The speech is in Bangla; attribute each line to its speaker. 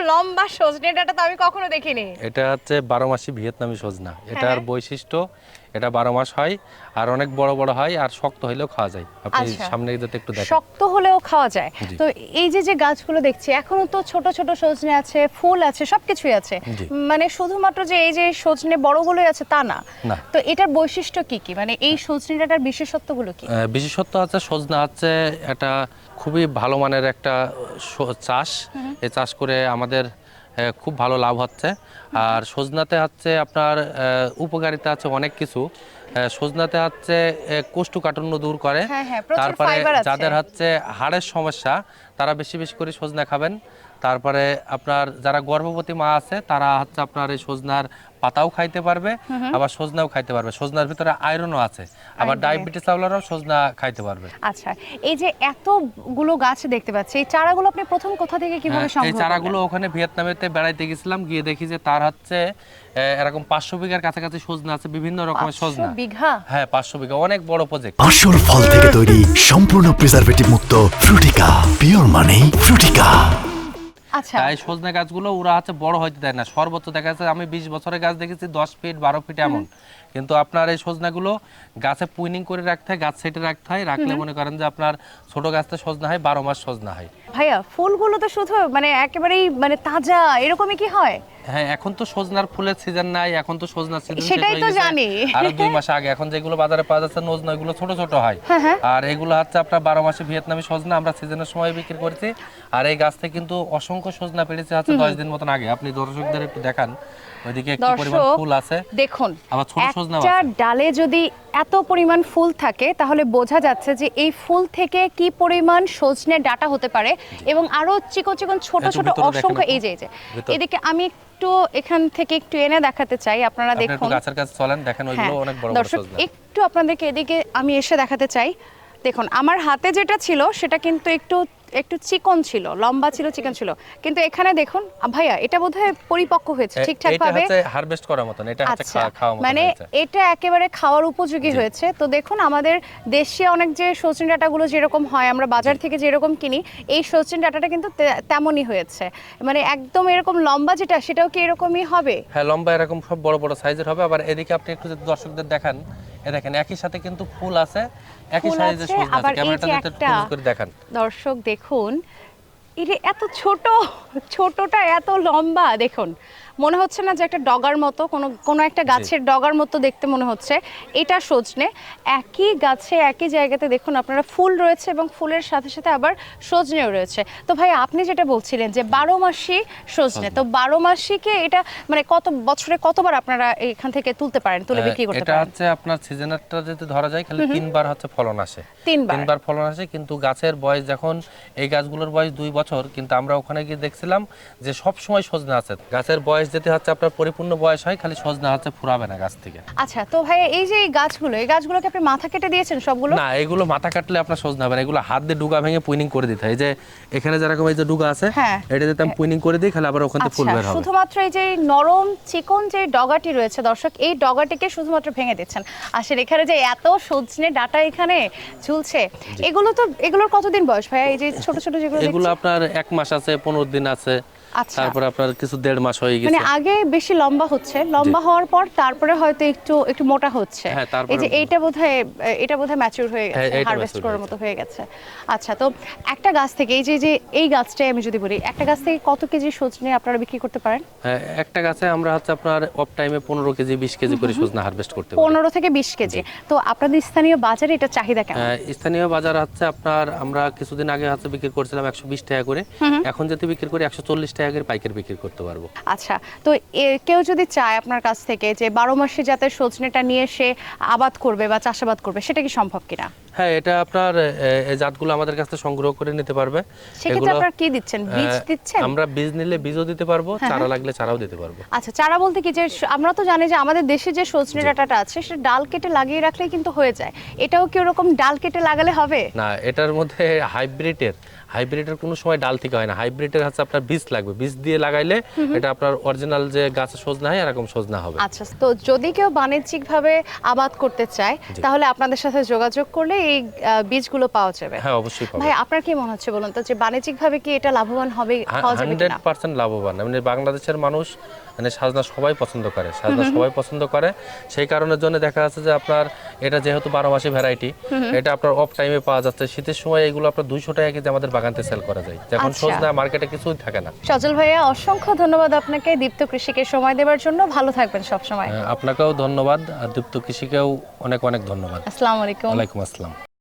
Speaker 1: লম্বা সজনে ডাঁটা তো আমি কখনো দেখিনি।
Speaker 2: এটা হচ্ছে 12 মাসি ভিয়েতনামি সজনা। এটার বৈশিষ্ট্য এটা 12 মাস হয় আর অনেক বড় বড় হয় আর শক্ত হলেও খাওয়া যায়। আপনি সামনে যেতে একটু দেখেন।
Speaker 1: শক্ত হলেও খাওয়া যায়। তো এই যে যে গাছগুলো দেখছি এখনো তো ছোট ছোট সজনে আছে, ফুল আছে, সবকিছুই আছে, মানে শুধুমাত্র যে এই যে সজনে বড়গুলোই আছে তা না। তো এটার বৈশিষ্ট্য কি কি, মানে এই সজনে ডাঁটার বিশেষত্বগুলো কি?
Speaker 2: বিশেষত্ব আছে সজনা হচ্ছে এটা খুবই ভালো মানের একটা চাষ। এই চাষ করে আমাদের খুব ভালো লাভ হচ্ছে। আর সজনাতে হচ্ছে আপনার উপকারিতা আছে অনেক কিছু। সজনাতে হচ্ছে কোষ্ঠকাঠিন্য দূর করে। তারপরে যাদের হচ্ছে হাড়ের সমস্যা তারা বেশি বেশি করে সজনা খাবেন। তারপরে আপনার যারা গর্ভবতী মা আছে তারা হচ্ছে আপনার এই সজনার পাতাও খাইতে পারবে, আবার সজনাও খাইতে পারবে। সজনার ভিতরে আয়রনও আছে, আবার ডায়াবেটিস আমলারাও সজনা খাইতে পারবে।
Speaker 1: আচ্ছা, এই যে এতগুলো গাছ দেখতে পাচ্ছি, এই চারাগুলো আপনি প্রথম কোথা থেকে কিভাবে সংগ্রহ করলেন?
Speaker 2: এই চারাগুলো ওখানে ভিয়েতনামেতে বেড়াইতে গেছিলাম, গিয়ে দেখি যে তার হচ্ছে এরকম 500 বিঘার কাছাকাছি সজনা আছে, বিভিন্ন রকমের সজনা।
Speaker 1: 500 বিঘা?
Speaker 2: হ্যাঁ, 500 বিঘা, অনেক বড় প্রজেক্ট।
Speaker 3: আসল ফল থেকে তৈরি, সম্পূর্ণ প্রিজারভেটিভ মুক্ত ফ্রুটিকা, পিওর মানে ফ্রুটিকা।
Speaker 1: আচ্ছা,
Speaker 2: তাই সজনা গাছগুলো ওরা হচ্ছে বড় হইতে দেয় না। সর্বোচ্চ দেখা যাচ্ছে আমি 20 বছরের গাছ দেখেছি 10 ফিট 12 ফিট এমন। কিন্তু আপনার এই সজনাগুলো গাছে পুইনিং করে রাখতে হয়, গাছ সেটে রাখতে হয়। রাখলে মনে করেন যে আপনার ছোট গাছতে সজনা হয়, 12 মাস সজনা হয়।
Speaker 1: ভাইয়া ফুলগুলো তো শুধু মানে একেবারেই মানে তাজা এরকমই কি হয়?
Speaker 2: হ্যাঁ, এখন তো সজনার ফুলের সিজন নাই, এখন তো সজনার সিজন শেষ
Speaker 1: সেটাই
Speaker 2: হয়ে
Speaker 1: তো
Speaker 2: গেছে।
Speaker 1: জানি।
Speaker 2: আর 2 মাস আগে এখন যেগুলো বাজারে পাওয়া যাচ্ছে নজনা, এগুলো ছোট ছোট হয়। আর এগুলো হচ্ছে আপনার 12 মাসে ভিয়েতনামি সজনা, আমরা সিজনের সময় বিক্রি করছি। আর এই গাছ থেকে কিন্তু অসংখ্য সজনা পেড়েছে হচ্ছে 10 দিন মতন আগে। আপনি দর্শকদের একটু দেখান ওইদিকে কি পরিমাণ ফুল আছে
Speaker 1: দেখুন।
Speaker 2: আবার ছোট সজনা আছে।
Speaker 1: একটা ডালে যদি এত পরিমাণ ফুল থাকে তাহলে বোঝা যাচ্ছে যে এই ফুল থেকে কি পরিমাণ সজনে ডাঁটা হতে পারে। এবং আরো চিকন চিকন ছোট ছোট অসংখ্য, এই যে এদিকে আমি একটু এখান থেকে একটু এনে দেখাতে চাই, আপনারা দেখুন।
Speaker 2: আপনি একটু গাছের কাছে চলেন, দেখেন ওইগুলো অনেক বড় বড় সজনা।
Speaker 1: একটু আপনাদেরকে এদিকে আমি এসে দেখাতে চাই। দেখুন, আমার হাতে যেটা ছিল সেটা কিন্তু একটু একটু চিকন ছিল, লম্বা ছিল, চিকন ছিল। কিন্তু এখানে দেখুন ভাইয়া, এটা বোধহয় পরিপক্ক হয়েছে ঠিকঠাক ভাবে।
Speaker 2: এটা হচ্ছে হারভেস্ট করার মতন, এটা হচ্ছে খাওয়ার মতন,
Speaker 1: মানে এটা একেবারে খাওয়ার উপযোগী হয়েছে। তো দেখুন, আমাদের দেশে অনেক যে সজনে ডাঁটাগুলো যেরকম হয় আমরা বাজার থেকে যেরকম কিনি, এই সজনে ডাঁটাটা কিন্তু তেমনই হয়েছে। মানে একদম এরকম লম্বা যেটা, সেটাও কি এরকমই হবে?
Speaker 2: হ্যাঁ, লম্বা এরকম সব বড় বড় সাইজের হবে। আবার এদিকে আপনি একটু যদি দর্শকদের দেখান, দেখেন একই সাথে কিন্তু ফুল আছে, একই সাইজের সজনা আছে। ক্যামেরাটা একটু ক্লোজ করে দেখান।
Speaker 1: দর্শক দেখুন, এটা এত ছোট, ছোটটা এত লম্বা। দেখুন, মনে হচ্ছে না যে একটা ডগার মতো, কোনো একটা গাছের ডগার মতো দেখতে মনে হচ্ছে। এটা সজনে, একই গাছে একই জায়গাতে দেখুন আপনারা ফুল রয়েছে এবং ফুলের সাথে সাথে আবার সজনেও রয়েছে। তো ভাই, আপনি যেটা বলছিলেন যে 12 মাসি সজনে, তো 12 মাসিকে এটা মানে কত বছরে কতবার আপনারা এখান থেকে তুলতে পারেন, তুলে বিক্রি করতে পারেন?
Speaker 2: এটা হচ্ছে আপনার সিজনারটা যদি ধরা যায় খালি 3 বার হচ্ছে ফলন আসে।
Speaker 1: 3
Speaker 2: বার ফলন আসে। কিন্তু গাছের বয়স যখন, এই গাছগুলোর বয়স 2 বছর, কিন্তু আমরা ওখানে গিয়ে দেখছিলাম যে সব সময় সজনা আছে। গাছের বয়স যেতে হচ্ছে আপনার পরিপূর্ণ বয়স হয়, খালি সজনা হচ্ছে ফুরাবে না গাছ থেকে।
Speaker 1: আচ্ছা, তো ভাই এই যে এই গাছগুলোকে আপনি মাথা কেটে দিয়েছেন সবগুলো?
Speaker 2: না, এগুলো মাথা কাটলে আপনার সজনা হবে না, এগুলো হাত দিয়ে ডুগা ভেঙে পুইনিং করে দিতে হয়। এই যে এখানে যেরকম এই যে ডুগা আছে, এটা যদি আমি পুইনিং করে দিই খালি আবার ওখান থেকে ফুল বের হবে।
Speaker 1: শুধুমাত্র এই যে নরম চিকন যে ডগাটি রয়েছে দর্শক, এই ডগাটিকে শুধুমাত্র ভেঙে দিচ্ছেন। আসলে এখানে যে এত সজনে ডাঁটা এখানে ঝুলছে, এগুলোর কতদিন বয়স ভাইয়া? এই যে ছোট ছোট যেগুলো,
Speaker 2: এগুলো আপনার 1 মাস আছে, 15 দিন আছে। তারপর আপনার কিছু 1.5 মাস হয়ে গেছে।
Speaker 1: মানে আগে বেশি লম্বা হচ্ছে, লম্বা হওয়ার পর তারপরে হয়তো একটু মোটা হচ্ছে। এই যে এটা বোধহয় ম্যাচিউর হয়ে গেছে, হারভেস্ট করার মতো হয়ে গেছে। আচ্ছা, তো একটা গাছ থেকে এই গাছটাই আমি যদি বলি, একটা গাছ থেকে কত কেজি সজনে আপনারা বিক্রি করতে পারেন?
Speaker 2: একটা গাছে আমরা হচ্ছে আপনার অফ টাইমে 15 কেজি 20 কেজি করে সজনা হারভেস্ট করতে পারি।
Speaker 1: 15 থেকে 20 কেজি। তো আপনাদের স্থানীয় বাজারে এটা চাহিদা কেমন?
Speaker 2: স্থানীয় বাজার হচ্ছে আপনার, আমরা কিছুদিন আগে হচ্ছে বিক্রি করছিলাম 120 টাকা করে। এখন যদি বিক্রি করি 140 টাকা করে পাইকারি বিক্রি করতে পারবো।
Speaker 1: আচ্ছা, তো কেউ যদি চায় আপনার কাছ থেকে যে 12 মাসে যাতে সজনেটা নিয়ে সে আবাদ করবে বা চাষাবাদ করবে, সেটা কি সম্ভব কিনা?
Speaker 2: হ্যাঁ, এটা আপনার এই জাতগুলো আমাদের কাছে সংগ্রহ করে নিতে পারবে।
Speaker 1: সেক্ষেত্রে আপনারা কি দিচ্ছেন? বীজ দিচ্ছেন?
Speaker 2: আমরা বীজ নিলে বীজও দিতে পারবো, চারা লাগলে চারাও দিতে পারবো।
Speaker 1: আচ্ছা, চারা বলতে কি, যে আমরা তো জানি যে আমাদের দেশে যে সজনে ডাঁটাটা আছে সেটা ডাল কেটে লাগিয়ে রাখলেই কিন্তু হয়ে যায়, এটাও কি ওরকম ডাল কেটে লাগালে হবে?
Speaker 2: না, এটার মধ্যে হাইব্রিডের কোনো সময় ডাল থেকে হয় না। হাইব্রিডের হচ্ছে আপনার বীজ লাগবে, বীজ দিয়ে লাগাইলে এটা আপনার অরিজিনাল যে গাছের সজনা হয় এরকম সজনা হবে।
Speaker 1: আচ্ছা, তো যদি কেউ বাণিজ্যিকভাবে আবাদ করতে চায় তাহলে আপনাদের সাথে যোগাযোগ করলে এই বীজগুলো পাওয়া যাবে।
Speaker 2: হ্যাঁ, অবশ্যই পাবেন।
Speaker 1: ভাই আপনার কি মনে হচ্ছে বলুন তো, যে বাণিজ্যিকভাবে কি এটা লাভবান হবে, পাওয়া যাবে কিনা?
Speaker 2: 100% লাভবান। মানে বাংলাদেশের মানুষ মানে সাজনা সবাই পছন্দ করে, সাজনা সবাই পছন্দ করে। সেই কারণের জন্য দেখা যাচ্ছে যে আপনার এটা যেহেতু 12 মাসি ভ্যারাইটি, এটা আপনার অফ টাইমে পাওয়া যাচ্ছে। শীতের সময় এগুলো আপনার 200 টাকা কেজি আমাদের বাগানতে সেল করা যায়, যখন
Speaker 1: আচ্ছা।
Speaker 2: সজনা মার্কেটে কিছুই থাকে না।
Speaker 1: সজল ভাইয়া, অসংখ্য ধন্যবাদ আপনাকে দীপ্ত কৃষিকে সময় দেওয়ার জন্য। ভালো থাকবেন সব সময়।
Speaker 2: আপনাকেও ধন্যবাদ, আর দীপ্ত কৃষিকেও অনেক অনেক ধন্যবাদ।
Speaker 1: আসসালামু আলাইকুম।
Speaker 2: ওয়ালাইকুম আসসালাম।